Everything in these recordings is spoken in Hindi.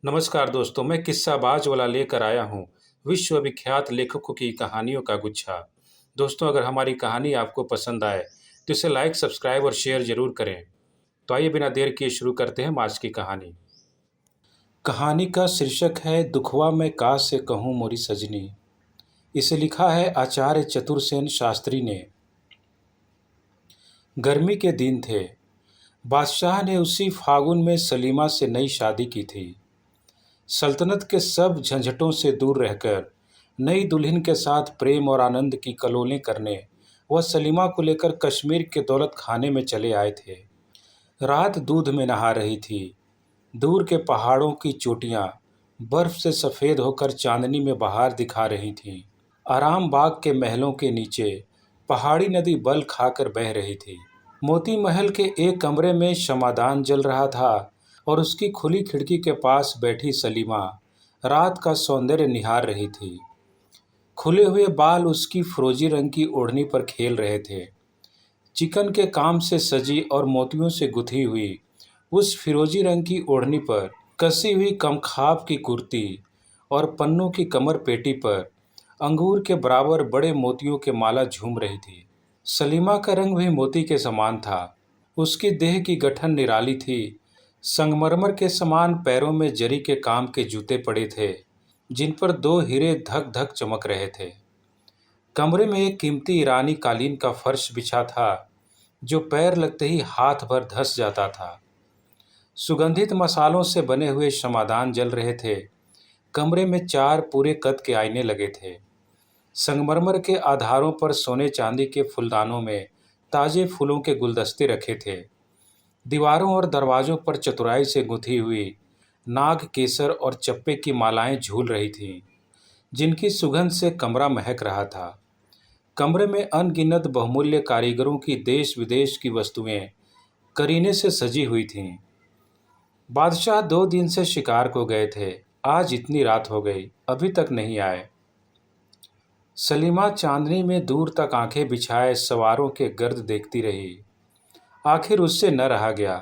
नमस्कार दोस्तों, मैं किस्साबाज वाला लेकर आया हूँ विश्वविख्यात लेखकों की कहानियों का गुच्छा। दोस्तों, अगर हमारी कहानी आपको पसंद आए तो इसे लाइक, सब्सक्राइब और शेयर जरूर करें। तो आइए बिना देर किए शुरू करते हैं हम आज की कहानी। कहानी का शीर्षक है दुखवा मैं का से कहूँ मोरी सजनी। इसे लिखा है आचार्य चतुरसेन शास्त्री ने। गर्मी के दिन थे। बादशाह ने उसी फागुन में सलीमा से नई शादी की थी। सल्तनत के सब झंझटों से दूर रहकर नई दुल्हन के साथ प्रेम और आनंद की कलोलें करने वह सलीमा को लेकर कश्मीर के दौलत खाने में चले आए थे। रात दूध में नहा रही थी। दूर के पहाड़ों की चोटियां बर्फ से सफ़ेद होकर चांदनी में बहार दिखा रही थीं। आराम बाग के महलों के नीचे पहाड़ी नदी बल खाकर बह रही थी। मोती महल के एक कमरे में शमादान जल रहा था और उसकी खुली खिड़की के पास बैठी सलीमा रात का सौंदर्य निहार रही थी। खुले हुए बाल उसकी फिरोजी रंग की ओढ़नी पर खेल रहे थे। चिकन के काम से सजी और मोतियों से गुथी हुई उस फिरोजी रंग की ओढ़नी पर कसी हुई कमखाब की कुर्ती और पन्नों की कमर पेटी पर अंगूर के बराबर बड़े मोतियों के माला झूम रही थी। सलीमा का रंग भी मोती के समान था। उसकी देह की गठन निराली थी। संगमरमर के समान पैरों में जरी के काम के जूते पड़े थे, जिन पर दो हीरे धक धक चमक रहे थे। कमरे में एक कीमती ईरानी कालीन का फर्श बिछा था, जो पैर लगते ही हाथ भर धंस जाता था। सुगंधित मसालों से बने हुए शमादान जल रहे थे। कमरे में 4 पूरे कद के आईने लगे थे। संगमरमर के आधारों पर सोने चांदी के फूलदानों में ताजे फूलों के गुलदस्ते रखे थे। दीवारों और दरवाजों पर चतुराई से गुंथी हुई नाग केसर और चप्पे की मालाएं झूल रही थीं, जिनकी सुगंध से कमरा महक रहा था। कमरे में अनगिनत बहुमूल्य कारीगरों की देश विदेश की वस्तुएं करीने से सजी हुई थीं। बादशाह 2 दिन से शिकार को गए थे। आज इतनी रात हो गई, अभी तक नहीं आए। सलीमा चांदनी में दूर तक आंखें बिछाए सवारों के गर्द देखती रही। आखिर उससे न रहा गया।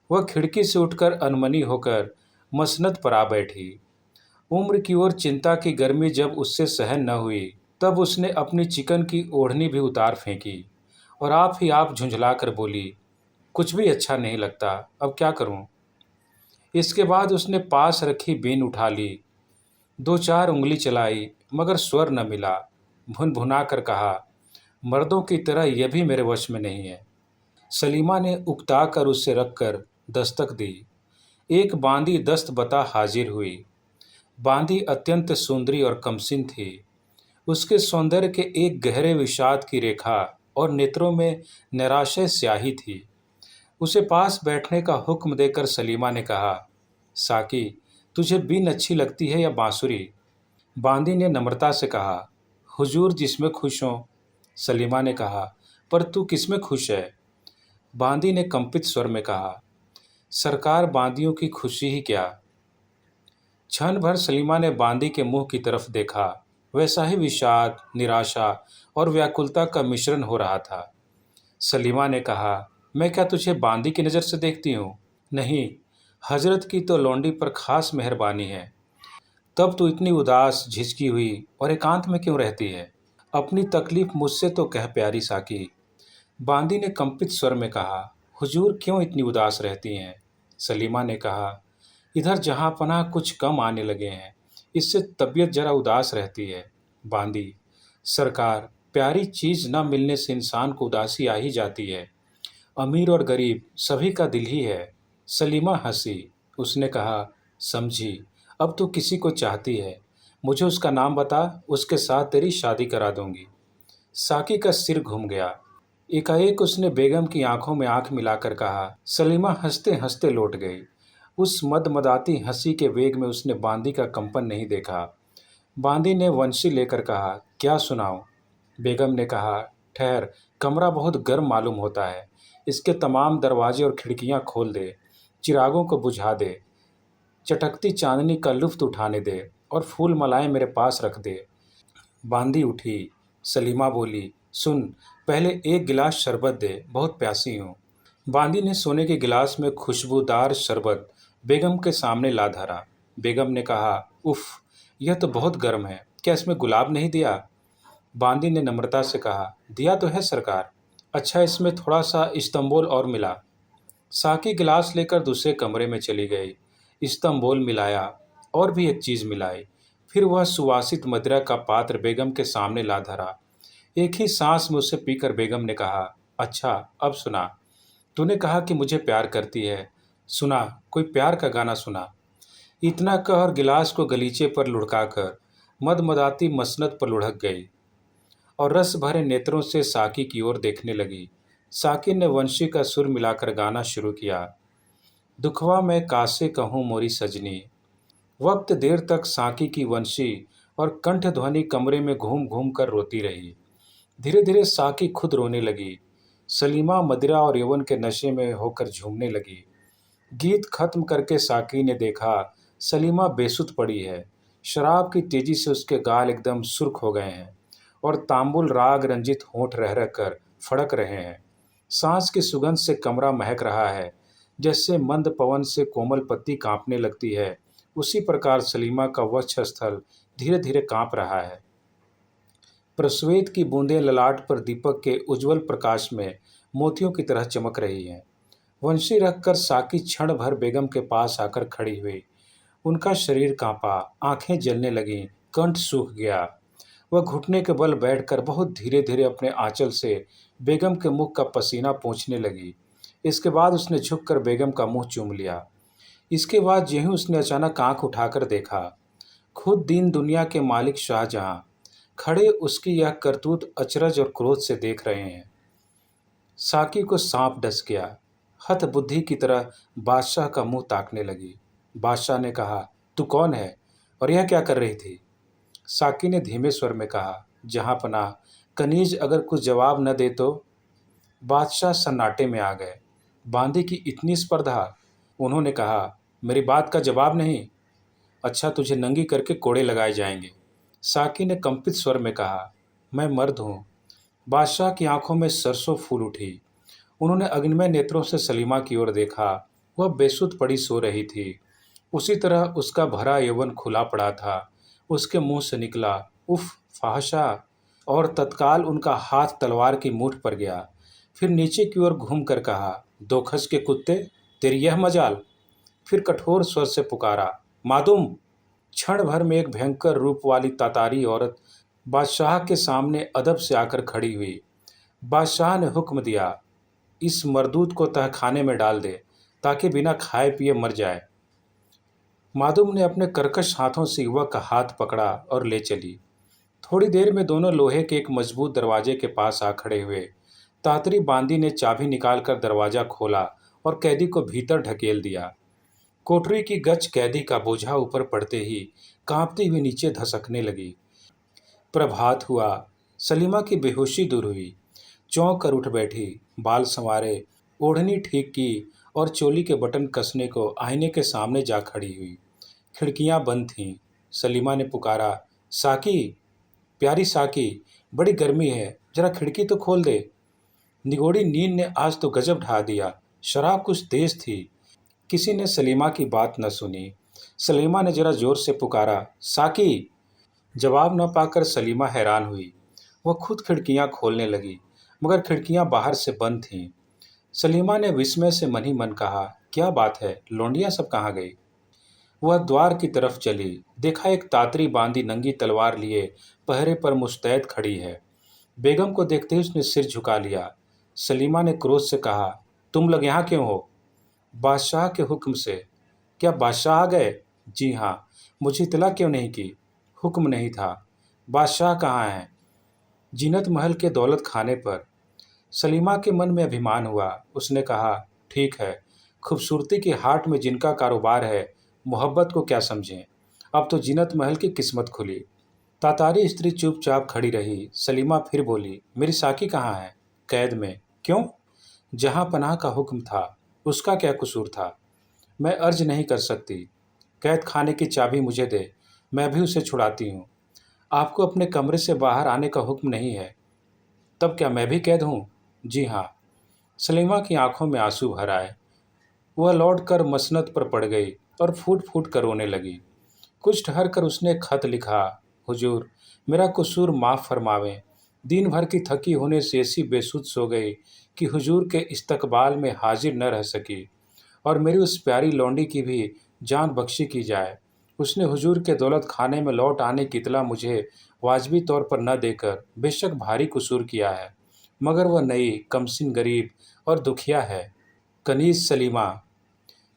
वह खिड़की से उठकर अनमनी होकर मसनद पर आ बैठी। उम्र की ओर चिंता की गर्मी जब उससे सहन न हुई, तब उसने अपनी चिकन की ओढ़नी भी उतार फेंकी और आप ही आप झुंझलाकर बोली, कुछ भी अच्छा नहीं लगता, अब क्या करूं। इसके बाद उसने पास रखी बीन उठा ली। 2-4 उंगली चलाई, मगर स्वर न मिला। भुनभुना कर कहा, मर्दों की तरह यह भी मेरे वश में नहीं है। सलीमा ने उकता कर उसे रखकर दस्तक दी। एक बांदी दस्त बता हाजिर हुई। बांदी अत्यंत सुंदरी और कमसिन थी। उसके सौंदर्य के एक गहरे विषाद की रेखा और नेत्रों में निराशय स्याही थी। उसे पास बैठने का हुक्म देकर सलीमा ने कहा, साकी, तुझे बीन अच्छी लगती है या बांसुरी? बांदी ने नम्रता से कहा, हुजूर जिसमें खुश हों। सलीमा ने कहा, पर तू किसमें खुश है? बांदी ने कंपित स्वर में कहा, सरकार बांदियों की खुशी ही क्या। क्षण भर सलीमा ने बांदी के मुंह की तरफ देखा। वैसा ही विषाद, निराशा और व्याकुलता का मिश्रण हो रहा था। सलीमा ने कहा, मैं क्या तुझे बांदी की नज़र से देखती हूँ? नहीं, हजरत की तो लौंडी पर खास मेहरबानी है। तब तू इतनी उदास, झिझकी हुई और एकांत में क्यों रहती है? अपनी तकलीफ मुझसे तो कह प्यारी साकी। बांदी ने कंपित स्वर में कहा, हुजूर क्यों इतनी उदास रहती हैं? सलीमा ने कहा, इधर जहाँ पनाह कुछ कम आने लगे हैं, इससे तबीयत जरा उदास रहती है। बांदी, सरकार, प्यारी चीज़ न मिलने से इंसान को उदासी आ ही जाती है। अमीर और गरीब सभी का दिल ही है। सलीमा हंसी। उसने कहा, समझी, अब तो किसी को चाहती है। मुझे उसका नाम बता, उसके साथ तेरी शादी करा दूंगी। साकी का सिर घूम गया। एकाएक उसने बेगम की आंखों में आंख मिलाकर कहा। सलीमा हंसते हंसते लौट गई। उस मदमदाती हंसी के वेग में उसने बांदी का कंपन नहीं देखा। बांदी ने वंशी लेकर कहा, क्या सुनाऊं? बेगम ने कहा, ठहर, कमरा बहुत गर्म मालूम होता है। इसके तमाम दरवाजे और खिड़कियां खोल दे, चिरागों को बुझा दे, चटकती चांदनी का लुफ्त उठाने दे और फूल मलाएं मेरे पास रख दे। बांदी उठी। सलीमा बोली, सुन, पहले एक गिलास शरबत दे, बहुत प्यासी हूँ। बांदी ने सोने के गिलास में खुशबूदार शरबत बेगम के सामने ला धरा। बेगम ने कहा, उफ, यह तो बहुत गर्म है, क्या इसमें गुलाब नहीं दिया? बांदी ने नम्रता से कहा, दिया तो है सरकार। अच्छा, इसमें थोड़ा सा इस्तंबुल और मिला। साकी गिलास लेकर दूसरे कमरे में चली गई। इस्तंबुल मिलाया और भी एक चीज मिलाई। फिर वह सुवासित मदिरा का पात्र बेगम के सामने ला धरा। एक ही सांस में उसे पीकर बेगम ने कहा, अच्छा, अब सुना। तूने कहा कि मुझे प्यार करती है। सुना, कोई प्यार का गाना सुना। इतना कह और गिलास को गलीचे पर लुढ़काकर मदमदाती मसनद पर लुढ़क गई और रस भरे नेत्रों से साकी की ओर देखने लगी। साकी ने वंशी का सुर मिलाकर गाना शुरू किया। दुखवा मैं कासे कहूँ मोरी सजनी। वक्त देर तक साकी की वंशी और कंठ ध्वनि कमरे में घूम घूम कर रोती रही। धीरे धीरे साकी खुद रोने लगी। सलीमा मदिरा और यौवन के नशे में होकर झूमने लगी। गीत खत्म करके साकी ने देखा सलीमा बेसुध पड़ी है। शराब की तेजी से उसके गाल एकदम सुर्ख हो गए हैं और तांबुल राग रंजित होंठ रह रह कर फड़क रहे हैं। सांस की सुगंध से कमरा महक रहा है। जैसे मंद पवन से कोमल पत्ती कांपने लगती है, उसी प्रकार सलीमा का वक्षस्थल धीरे धीरे कांप रहा है। प्रस्वेद की बूंदें ललाट पर दीपक के उज्जवल प्रकाश में मोतियों की तरह चमक रही हैं। वंशी रखकर साकी क्षण भर बेगम के पास आकर खड़ी हुई। उनका शरीर कांपा, आंखें जलने लगीं, कंठ सूख गया। वह घुटने के बल बैठकर बहुत धीरे धीरे अपने आंचल से बेगम के मुख का पसीना पोंछने लगी। इसके बाद उसने झुककर बेगम का मुंह चूम लिया। इसके बाद यहीं उसने अचानक आंख उठाकर देखा, खुद दीन दुनिया के मालिक शाहजहां खड़े उसकी यह करतूत अचरज और क्रोध से देख रहे हैं। साकी को सांप डस गया। हत बुद्धि की तरह बादशाह का मुंह ताकने लगी। बादशाह ने कहा, तू कौन है और यह क्या कर रही थी? साकी ने धीमे स्वर में कहा, जहां पनाह, कनीज अगर कुछ जवाब न दे तो। बादशाह सन्नाटे में आ गए। बांदी की इतनी स्पर्धा? उन्होंने कहा, मेरी बात का जवाब नहीं? अच्छा, तुझे नंगी करके कोड़े लगाए जाएंगे। साकी ने कंपित स्वर में कहा, मैं मर्द हूं। बादशाह की आंखों में सरसों फूल उठी। उन्होंने अग्निमय नेत्रों से सलीमा की ओर देखा। वह बेसुध पड़ी सो रही थी। उसी तरह उसका भरा यौवन खुला पड़ा था। उसके मुंह से निकला, उफ, फाहशा, और तत्काल उनका हाथ तलवार की मूठ पर गया। फिर नीचे की ओर घूम कर कहा, दोखस के कुत्ते, तेरी यह मजाल। फिर कठोर स्वर से पुकारा, मादुम। क्षण भर में एक भयंकर रूप वाली तातारी औरत बादशाह के सामने अदब से आकर खड़ी हुई। बादशाह ने हुक्म दिया, इस मरदूत को तहखाने में डाल दे ताकि बिना खाए पिए मर जाए। मादुम ने अपने कर्कश हाथों से युवक का हाथ पकड़ा और ले चली। थोड़ी देर में दोनों लोहे के एक मजबूत दरवाजे के पास आ खड़े हुए। तातरी बांदी ने चाबी निकालकर दरवाजा खोला और कैदी को भीतर ढकेल दिया। कोठरी की गच कैदी का बोझा ऊपर पड़ते ही कांपती हुई नीचे धसकने लगी। प्रभात हुआ। सलीमा की बेहोशी दूर हुई। चौंक कर उठ बैठी, बाल संवारे, ओढ़नी ठीक की और चोली के बटन कसने को आईने के सामने जा खड़ी हुई। खिड़कियां बंद थीं। सलीमा ने पुकारा, साकी, प्यारी साकी, बड़ी गर्मी है, जरा खिड़की तो खोल दे। निगोड़ी नींद ने आज तो गजब ढा दिया। शराब कुछ तेज थी। किसी ने सलीमा की बात न सुनी। सलीमा ने जरा जोर से पुकारा, साकी। जवाब न पाकर सलीमा हैरान हुई। वह खुद खिड़कियां खोलने लगी, मगर खिड़कियां बाहर से बंद थीं। सलीमा ने विस्मय से मन ही मन कहा, क्या बात है, लौंडियां सब कहाँ गई? वह द्वार की तरफ चली। देखा एक तातरी बांदी नंगी तलवार लिए पहरे पर मुस्तैद खड़ी है। बेगम को देखते ही उसने सिर झुका लिया। सलीमा ने क्रोध से कहा, तुम लोग यहाँ क्यों हो? बादशाह के हुक्म से। क्या बादशाह आ गए? जी हाँ। मुझे इतला क्यों नहीं की? हुक्म नहीं था। बादशाह कहाँ हैं? जीनत महल के दौलत खाने पर। सलीमा के मन में अभिमान हुआ। उसने कहा, ठीक है, खूबसूरती की हाट में जिनका कारोबार है, मोहब्बत को क्या समझें। अब तो जीनत महल की किस्मत खुली। तातारी स्त्री चुपचाप खड़ी रही। सलीमा फिर बोली, मेरी साकी कहाँ है? कैद में। क्यों? जहां पनाह का हुक्म था, उसका क्या कसूर था? मैं अर्ज नहीं कर सकती। कैद खाने की चाबी मुझे दे, मैं भी उसे छुड़ाती हूँ। आपको अपने कमरे से बाहर आने का हुक्म नहीं है। तब क्या मैं भी कैद हूँ? जी हाँ। सलीमा की आंखों में आंसू भर आए। वह लौट कर मसनद पर पड़ गई और फूट फूट कर रोने लगी। कुछ ठहर कर उसने खत लिखा, हुजूर, मेरा कसूर माफ़ फरमावें। दिन भर की थकी होने से ऐसी बेसुध सो गई कि हुजूर के इस्तकबाल में हाजिर न रह सकी, और मेरी उस प्यारी लौंडी की भी जान बख्शी की जाए। उसने हुजूर के दौलत खाने में लौट आने की इतला मुझे वाजबी तौर पर न देकर बेशक भारी कसूर किया है, मगर वह नई, कमसिन, गरीब और दुखिया है। कनीज़ सलीमा।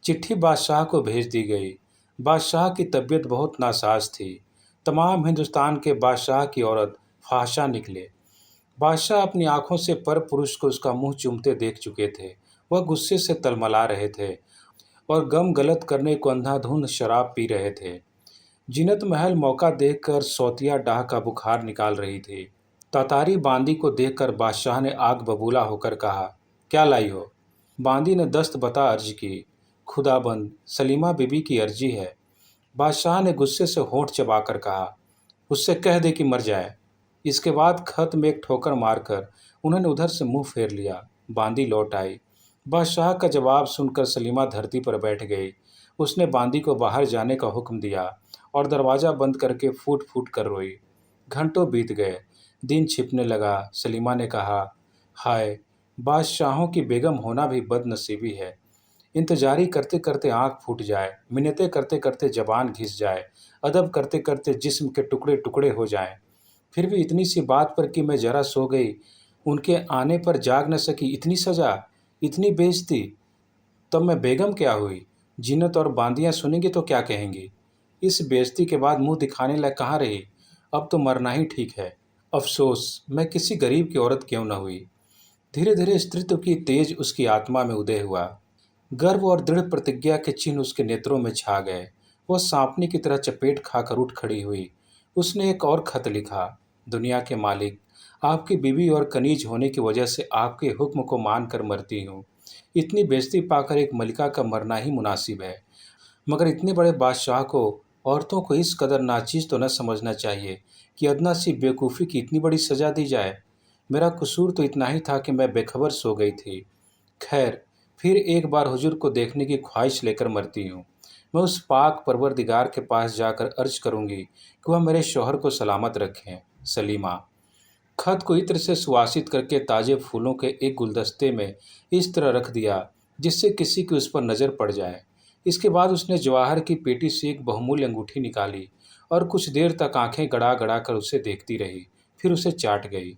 चिट्ठी बादशाह को भेज दी गई। बादशाह की तबीयत बहुत नासाज थी। तमाम हिंदुस्तान के बादशाह की औरत फ़ाहशा निकले। बादशाह अपनी आंखों से पर पुरुष को उसका मुंह चूमते देख चुके थे। वह गुस्से से तलमला रहे थे और गम गलत करने को अंधाधुंध शराब पी रहे थे। जीनत महल मौका देखकर सौतिया डाह का बुखार निकाल रही थी। तातारी बांदी को देखकर बादशाह ने आग बबूला होकर कहा, क्या लाई हो? बांदी ने दस्त बता अर्ज की, खुदाबंद, सलीमा बीबी की अर्जी है। बादशाह ने गुस्से से होंठ चबाकर कहा, उससे कह दे कि मर जाए। इसके बाद खत में एक ठोकर मारकर उन्होंने उधर से मुंह फेर लिया। बांदी लौट आई। बादशाह का जवाब सुनकर सलीमा धरती पर बैठ गई। उसने बांदी को बाहर जाने का हुक्म दिया और दरवाज़ा बंद करके फूट फूट कर रोई। घंटों बीत गए। दिन छिपने लगा। सलीमा ने कहा, हाय, बादशाहों की बेगम होना भी बदनसीबी है। इंतजारी करते करते आँख फूट जाए, मिन्नतें करते करते ज़बान घिस जाए, अदब करते करते जिस्म के टुकड़े टुकड़े हो जाएं। फिर भी इतनी सी बात पर कि मैं ज़रा सो गई, उनके आने पर जाग न सकी, इतनी सज़ा, इतनी बेइज्जती। तब मैं बेगम क्या हुई? जीनत और बांदियाँ सुनेंगी तो क्या कहेंगी? इस बेइज्जती के बाद मुँह दिखाने लायक कहाँ रही? अब तो मरना ही ठीक है। अफ़सोस, मैं किसी गरीब की औरत क्यों न हुई। धीरे धीरे स्त्रीत्व की तेज उसकी आत्मा में उदय हुआ। गर्व और दृढ़ प्रतिज्ञा के चिन्ह उसके नेत्रों में छा गए। वह सांपनी की तरह चपेट खाकर उठ खड़ी हुई। उसने एक और खत लिखा, दुनिया के मालिक, आपकी बीवी और कनीज होने की वजह से आपके हुक्म को मानकर मरती हूँ। इतनी बेइज्जती पाकर एक मलिका का मरना ही मुनासिब है, मगर इतने बड़े बादशाह को औरतों को इस कदर नाचीज तो न समझना चाहिए कि अदना सी बेवकूफ़ी की इतनी बड़ी सज़ा दी जाए। मेरा कसूर तो इतना ही था कि मैं बेखबर सो गई थी। खैर, फिर एक बार हुजूर को देखने की ख्वाहिश लेकर मरती हूँ। मैं उस पाक परवरदिगार के पास जाकर अर्ज करूँगी कि वह मेरे शौहर को सलामत रखें। सलीमा। खत को इत्र से सुवासित करके ताज़े फूलों के एक गुलदस्ते में इस तरह रख दिया जिससे किसी की उस पर नज़र पड़ जाए। इसके बाद उसने जवाहर की पेटी से एक बहुमूल्य अंगूठी निकाली और कुछ देर तक आंखें गड़ा गड़ा कर उसे देखती रही, फिर उसे चाट गई।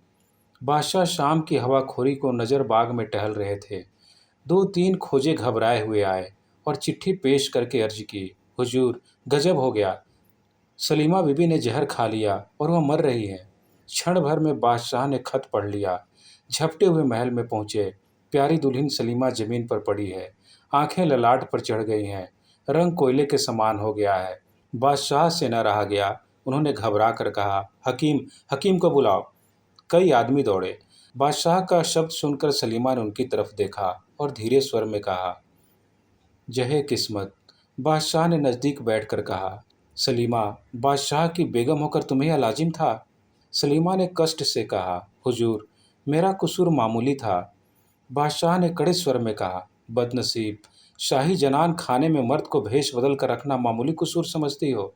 बादशाह शाम की हवाखोरी को नज़र बाग में टहल रहे थे। दो तीन खोजे घबराए हुए आए और चिट्ठी पेश करके अर्ज की, हुजूर, गजब हो गया, सलीमा बीबी ने जहर खा लिया और वह मर रही है। क्षण भर में बादशाह ने खत पढ़ लिया। झपटे हुए महल में पहुंचे। प्यारी दुल्हन सलीमा जमीन पर पड़ी है। आंखें ललाट पर चढ़ गई हैं। रंग कोयले के समान हो गया है। बादशाह से न रहा गया। उन्होंने घबरा कर कहा, हकीम, हकीम को बुलाओ। कई आदमी दौड़े। बादशाह का शब्द सुनकर सलीमा ने उनकी तरफ देखा और धीरे स्वर में कहा, जहे किस्मत। बादशाह ने नज़दीक बैठकर कहा, सलीमा, बादशाह की बेगम होकर तुम्हें यह लाजिम था? सलीमा ने कष्ट से कहा, हुजूर, मेरा कसूर मामूली था। बादशाह ने कड़े स्वर में कहा, बदनसीब, शाही जनान खाने में मर्द को भेष बदल कर रखना मामूली कसूर समझती हो?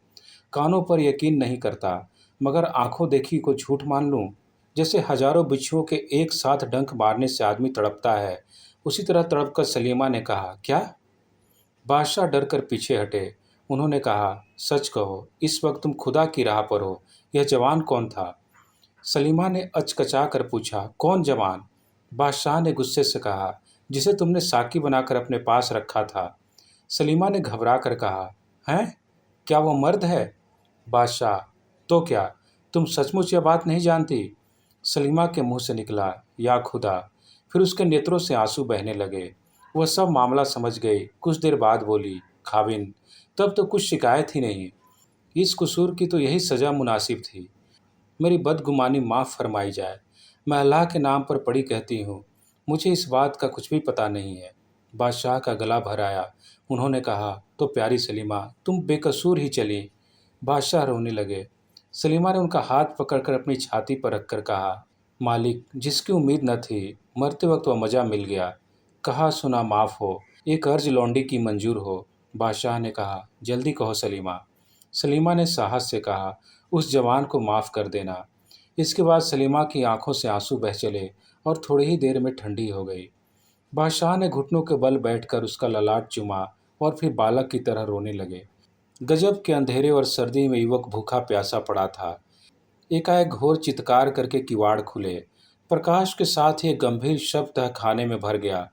कानों पर यकीन नहीं करता, मगर आंखों देखी को झूठ मान लूं? जैसे हजारों बिच्छुओं के एक साथ डंक मारने से आदमी तड़पता है, उसी तरह तड़पकर सलीमा ने कहा, क्या? बादशाह डर कर पीछे हटे। उन्होंने कहा, सच कहो, इस वक्त तुम खुदा की राह पर हो। यह जवान कौन था? सलीमा ने अचकचा कर पूछा, कौन जवान? बादशाह ने गुस्से से कहा, जिसे तुमने साकी बनाकर अपने पास रखा था। सलीमा ने घबरा कर कहा, हैं? क्या वह मर्द है? बादशाह, तो क्या, तुम सचमुच यह बात नहीं जानती? सलीमा के मुंह से निकला, या खुदा। फिर उसके नेत्रों से आंसू बहने लगे। वह सब मामला समझ गई। कुछ देर बाद बोली, खाविन, तब तो कुछ शिकायत ही नहीं। इस कसूर की तो यही सज़ा मुनासिब थी। मेरी बदगुमानी माफ़ फरमाई जाए। मैं अल्लाह के नाम पर पड़ी कहती हूँ, मुझे इस बात का कुछ भी पता नहीं है। बादशाह का गला भर आया। उन्होंने कहा, तो प्यारी सलीमा, तुम बेकसूर ही चली। बादशाह रोने लगे। सलीमा ने उनका हाथ पकड़कर अपनी छाती पर रखकर कहा, मालिक, जिसकी उम्मीद न थी, मरते वक्त वह मज़ा मिल गया। कहा सुना माफ़ हो, एक अर्ज लौंडी की मंजूर हो। बादशाह ने कहा, जल्दी कहो सलीमा। सलीमा ने साहस से कहा, उस जवान को माफ़ कर देना। इसके बाद सलीमा की आंखों से आंसू बह चले और थोड़ी ही देर में ठंडी हो गई। बादशाह ने घुटनों के बल बैठकर उसका ललाट चूमा और फिर बालक की तरह रोने लगे। गजब के अंधेरे और सर्दी में युवक भूखा प्यासा पड़ा था। एकाएक घोर चित्कार करके किवाड़ खुले। प्रकाश के साथ ही एक गंभीर शब्द खाने में भर गया।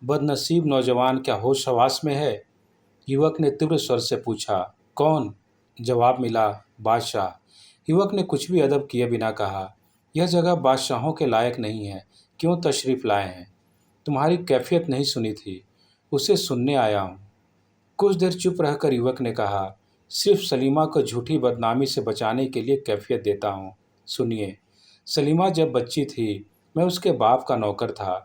बदनसीब नौजवान, क्या होश हवास में है? युवक ने तीव्र स्वर से पूछा। कौन? जवाब मिला, बादशाह। युवक ने कुछ भी अदब किए बिना कहा, यह जगह बादशाहों के लायक नहीं है। क्यों तशरीफ लाए हैं? तुम्हारी कैफियत नहीं सुनी थी, उसे सुनने आया हूँ। कुछ देर चुप रहकर युवक ने कहा, सिर्फ सलीमा को झूठी बदनामी से बचाने के लिए कैफियत देता हूँ। सुनिए, सलीमा जब बच्ची थी, मैं उसके बाप का नौकर था।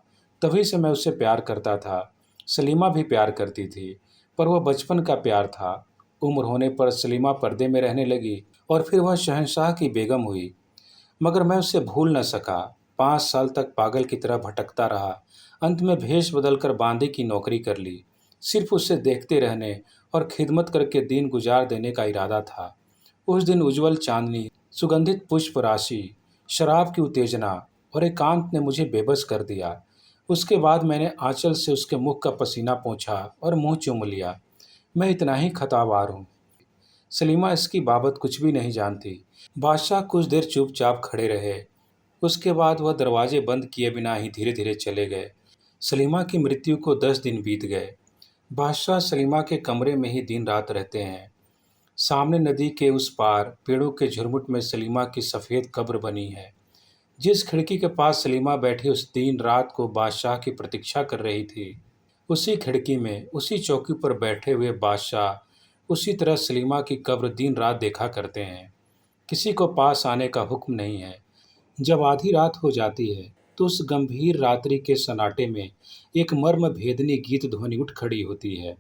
तभी से मैं उससे प्यार करता था। सलीमा भी प्यार करती थी, पर वह बचपन का प्यार था। उम्र होने पर सलीमा पर्दे में रहने लगी और फिर वह शहंशाह की बेगम हुई। मगर मैं उसे भूल न सका। 5 साल तक पागल की तरह भटकता रहा। अंत में भेष बदलकर बांदी की नौकरी कर ली। सिर्फ उसे देखते रहने और खिदमत करके दिन गुजार देने का इरादा था। उस दिन उज्जवल चांदनी, सुगंधित पुष्प राशि, शराब की उत्तेजना और एकांत ने मुझे बेबस कर दिया। उसके बाद मैंने आंचल से उसके मुख का पसीना पोंछा और मुंह चूम लिया। मैं इतना ही खतावार हूँ। सलीमा इसकी बाबत कुछ भी नहीं जानती। बादशाह कुछ देर चुपचाप खड़े रहे। उसके बाद वह दरवाजे बंद किए बिना ही धीरे धीरे चले गए। सलीमा की मृत्यु को 10 दिन बीत गए। बादशाह सलीमा के कमरे में ही दिन रात रहते हैं। सामने नदी के उस पार पेड़ों के झुरमुट में सलीमा की सफ़ेद कब्र बनी है। जिस खिड़की के पास सलीमा बैठी उस दिन रात को बादशाह की प्रतीक्षा कर रही थी, उसी खिड़की में, उसी चौकी पर बैठे हुए बादशाह उसी तरह सलीमा की कब्र दिन रात देखा करते हैं। किसी को पास आने का हुक्म नहीं है। जब आधी रात हो जाती है तो उस गंभीर रात्रि के सन्नाटे में एक मर्म भेदनी गीत ध्वनि उठ खड़ी होती है।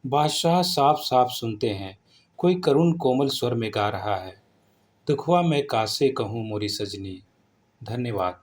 बादशाह साफ साफ सुनते हैं, कोई करुण कोमल स्वर में गा रहा है, दुखवा मैं कासे कहूँ मोरी सजनी। धन्यवाद।